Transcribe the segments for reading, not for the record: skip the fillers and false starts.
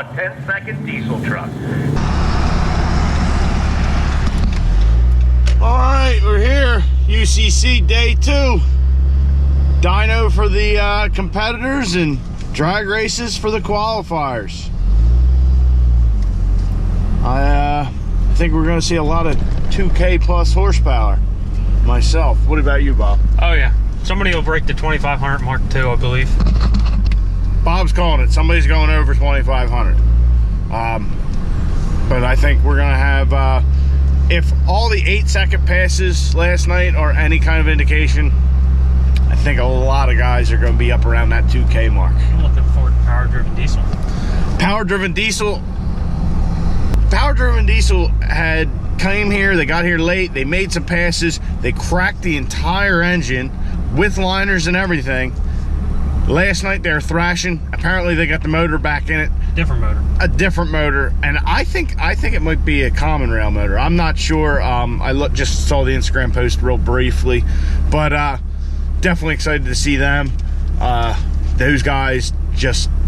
on 10-second diesel truck. All right, we're here. UCC day 2. Dyno for the competitors and drag races for the qualifiers. I think we're going to see a lot of 2K plus horsepower myself. What about you, Bob? Oh yeah, somebody will break the 2500 mark too, I believe. Bob's calling it. Somebody's going over 2500. But I think we're going to have, if all the 8-second passes last night are any kind of indication, I think a lot of guys are going to be up around that 2K mark. I'm looking forward to power-driven diesel. Power-driven diesel had came here, they got here late, they made some passes, they cracked the entire engine with liners and everything. Last night they were thrashing. Apparently they got the motor back in it. Different motor. A different motor, and I think it might be a common rail motor. I'm not sure. Just saw the Instagram post real briefly, but definitely excited to see them. Those guys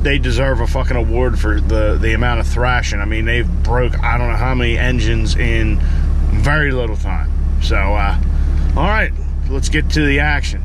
they deserve a fucking award for the amount of thrashing. I mean, they've broke I don't know how many engines in very little time. So all right, let's get to the action.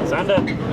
Send it.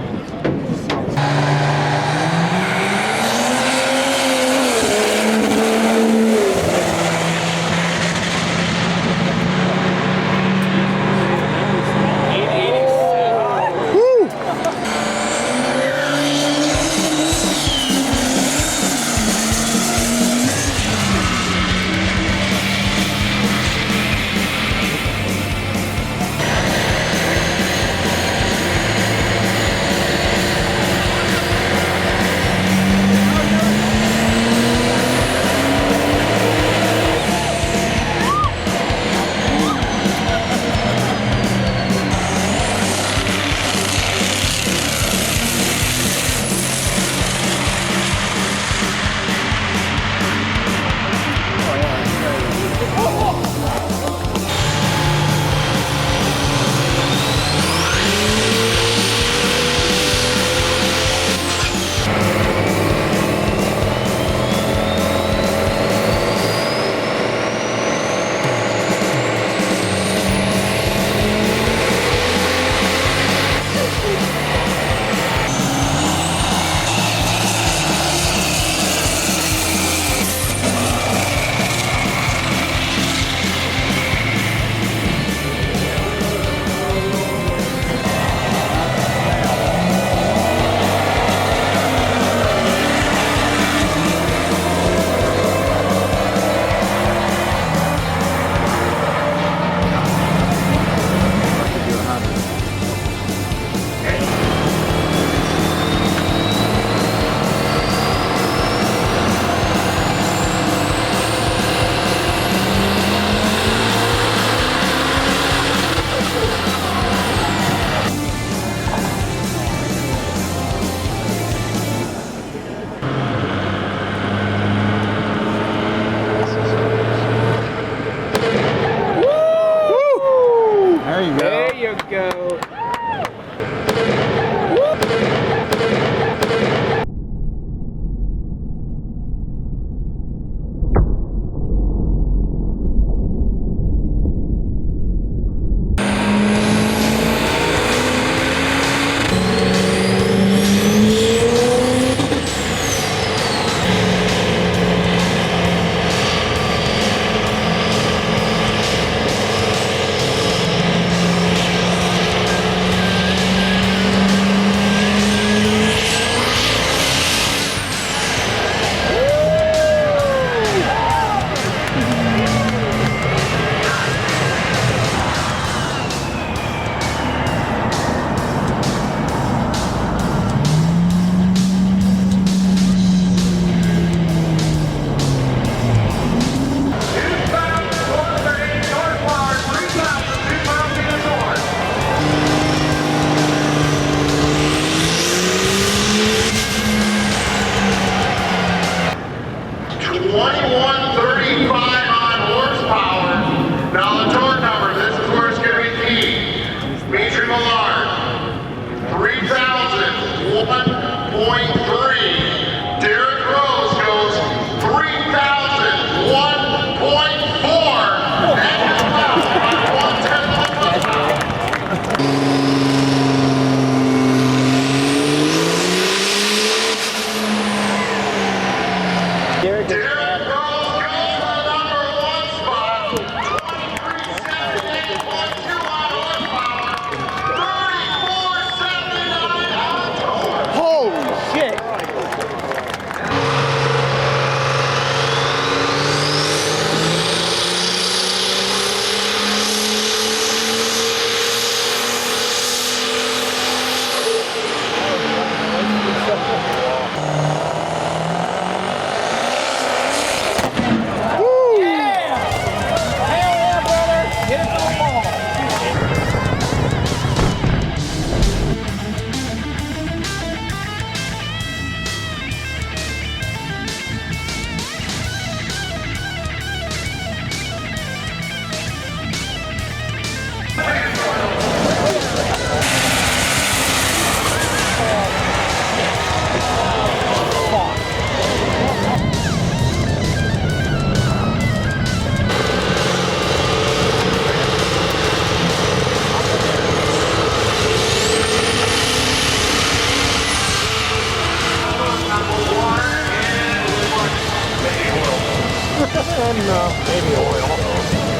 Maybe oil.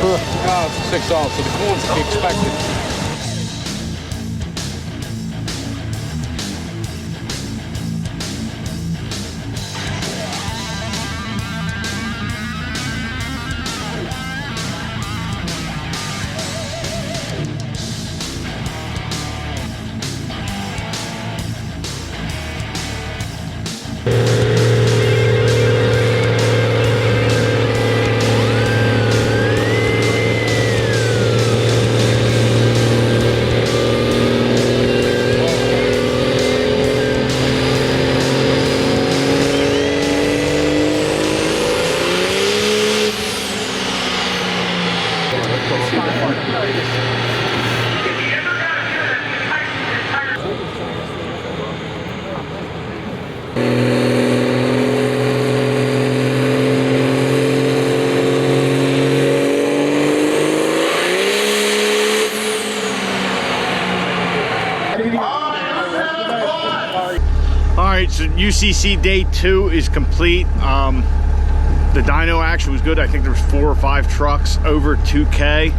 No, it's 6 off, so the coolant's to be expected. Alright, so UCC day 2 is complete. The dyno action was good. I think there was 4 or 5 trucks over 2K.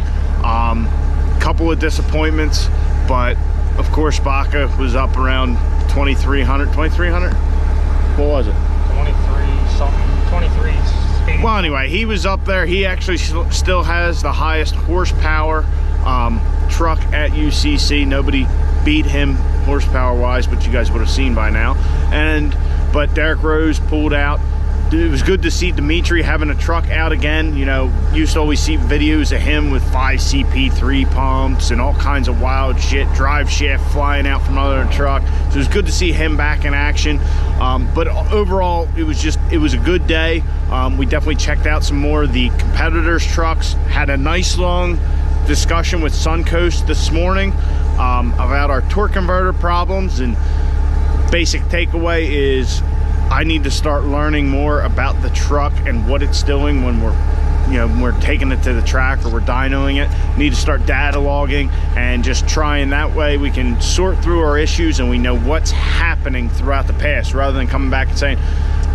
Couple of disappointments, but of course Baca was up around 2,300. 2,300? What was it? 23 something. 23. Well, anyway, he was up there. He actually still has the highest horsepower truck at UCC. Nobody beat him horsepower wise, but you guys would have seen by now. But Derek Rose pulled out. It was good to see Dimitri having a truck out again. You know, used to always see videos of him with 5 CP3 pumps and all kinds of wild shit, drive shaft flying out from under the truck. So it was good to see him back in action. But overall, it was a good day. We definitely checked out some more of the competitors' trucks. Had a nice long discussion with Suncoast this morning about our torque converter problems, and basic takeaway is I need to start learning more about the truck and what it's doing when we're taking it to the track or we're dynoing it. Need to start data logging and just trying. That way we can sort through our issues and we know what's happening throughout the past, rather than coming back and saying,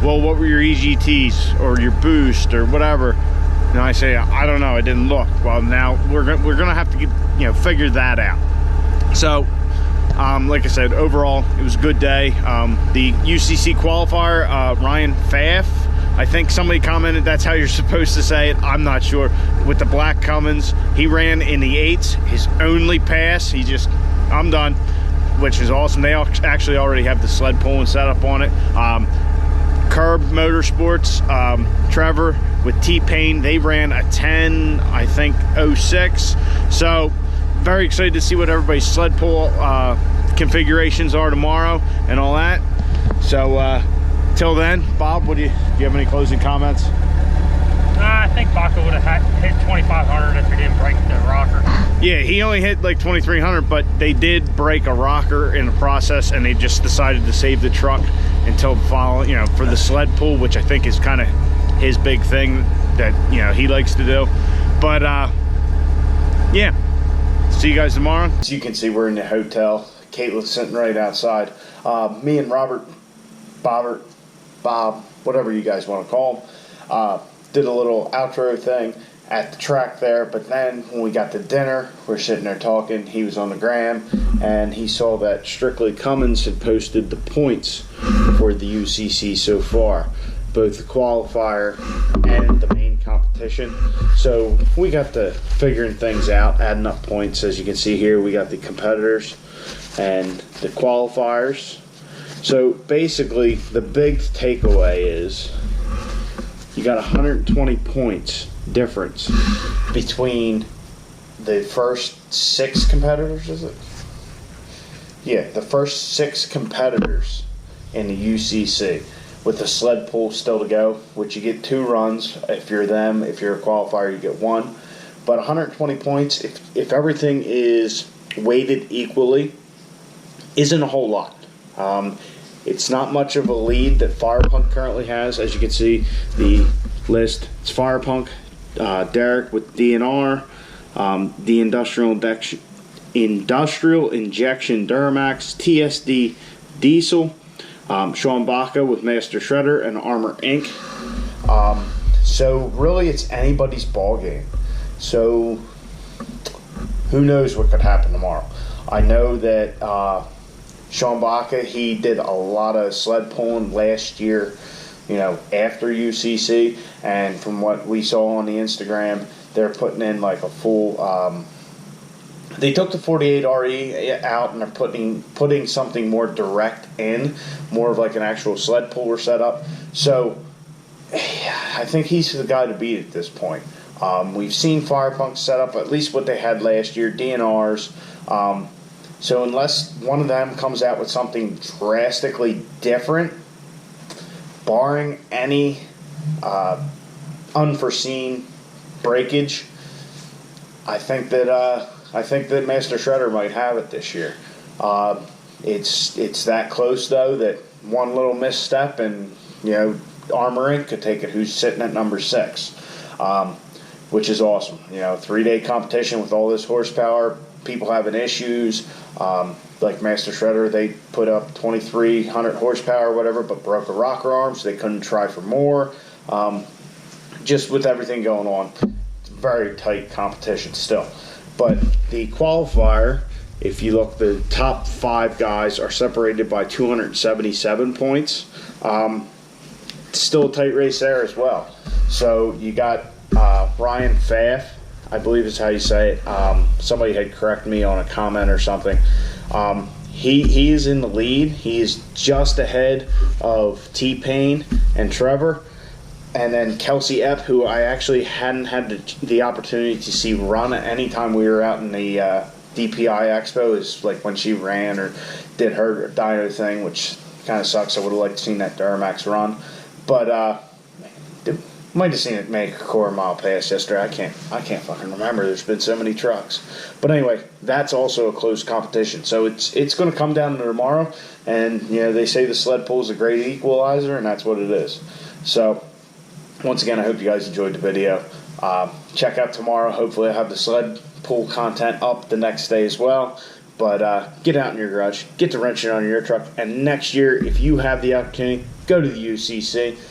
well, what were your EGTs or your boost or whatever. And I say, I don't know, I didn't look. Well, now we're gonna have to get, figure that out. So like I said, overall it was a good day. The UCC qualifier, Ryan Pfaff, I think somebody commented that's how you're supposed to say it. I'm not sure. With the black Cummins, he ran in the 8s, his only pass. I'm done, which is awesome. They actually already have the sled pulling set up on it. Curb Motorsports, Trevor with T-Pain, they ran a 10, I think 06. So very excited to see what everybody's sled pull configurations are tomorrow and all that. So till then, Bob, do you have any closing comments? I think Baca would have hit 2,500 if he didn't break the rocker. Yeah, he only hit like 2,300, but they did break a rocker in the process, and they just decided to save the truck until the following, for the sled pull, which I think is kind of his big thing that he likes to do. But yeah, see you guys tomorrow. As you can see, we're in the hotel. Caitlin's sitting right outside. Me and Bob, whatever you guys want to call him, did a little outro thing at the track there. But then when we got to dinner, we're sitting there talking. He was on the gram, and he saw that Strictly Cummins had posted the points for the UCC so far, both the qualifier and the main competition. So we got to figuring things out, adding up points. As you can see here, we got the competitors and the qualifiers. So basically, the big takeaway is you got 120 points difference between the first 6 competitors, is it? Yeah, the first 6 competitors in the UCC, with the sled pull still to go, which you get 2 runs. If you're them, if you're a qualifier, you get 1. But 120 points, if everything is weighted equally, isn't a whole lot. It's not much of a lead that Firepunk currently has. As you can see, the list, it's Firepunk, Derek with DNR, the Industrial Injection Duramax, TSD Diesel, Sean Baca with Master Shredder and Armor Inc. So really, it's anybody's ball game. So who knows what could happen tomorrow? I know that Sean Baca, he did a lot of sled pulling last year, you know, after UCC, and from what we saw on the Instagram, they're putting in like a full. They took the 48 RE out and they're putting something more direct in, more of like an actual sled puller setup. So I think he's the guy to beat at this point. We've seen Firepunk set up at least what they had last year, DNRs. So unless one of them comes out with something drastically different, barring any unforeseen breakage, I think that Master Shredder might have it this year. It's that close though that one little misstep and Armor Inc. could take it, who's sitting at number 6, which is awesome. 3-day competition with all this horsepower, people having issues. Like Master Shredder, they put up 2,300 horsepower or whatever, but broke a rocker arm, so they couldn't try for more. Just with everything going on, it's very tight competition still. But the qualifier, if you look, the top 5 guys are separated by 277 points. It's still a tight race there as well. So you got Ryan Pfaff, I believe is how you say it. Somebody had corrected me on a comment or something. He is in the lead. He is just ahead of T-Pain and Trevor. And then Kelsey Epp, who I actually hadn't had the opportunity to see run at any time we were out in the DPI Expo, is like when she ran or did her dyno thing, which kind of sucks. I would have liked to seen that Duramax run. But might have seen it make a quarter mile pass yesterday. I can't fucking remember. There's been so many trucks. But anyway, that's also a close competition. So it's going to come down to tomorrow. And they say the sled pull is a great equalizer, and that's what it is. So once again, I hope you guys enjoyed the video. Check out tomorrow. Hopefully I'll have the sled pull content up the next day as well. But get out in your garage, get to wrenching on your truck, and next year, if you have the opportunity, go to the UCC.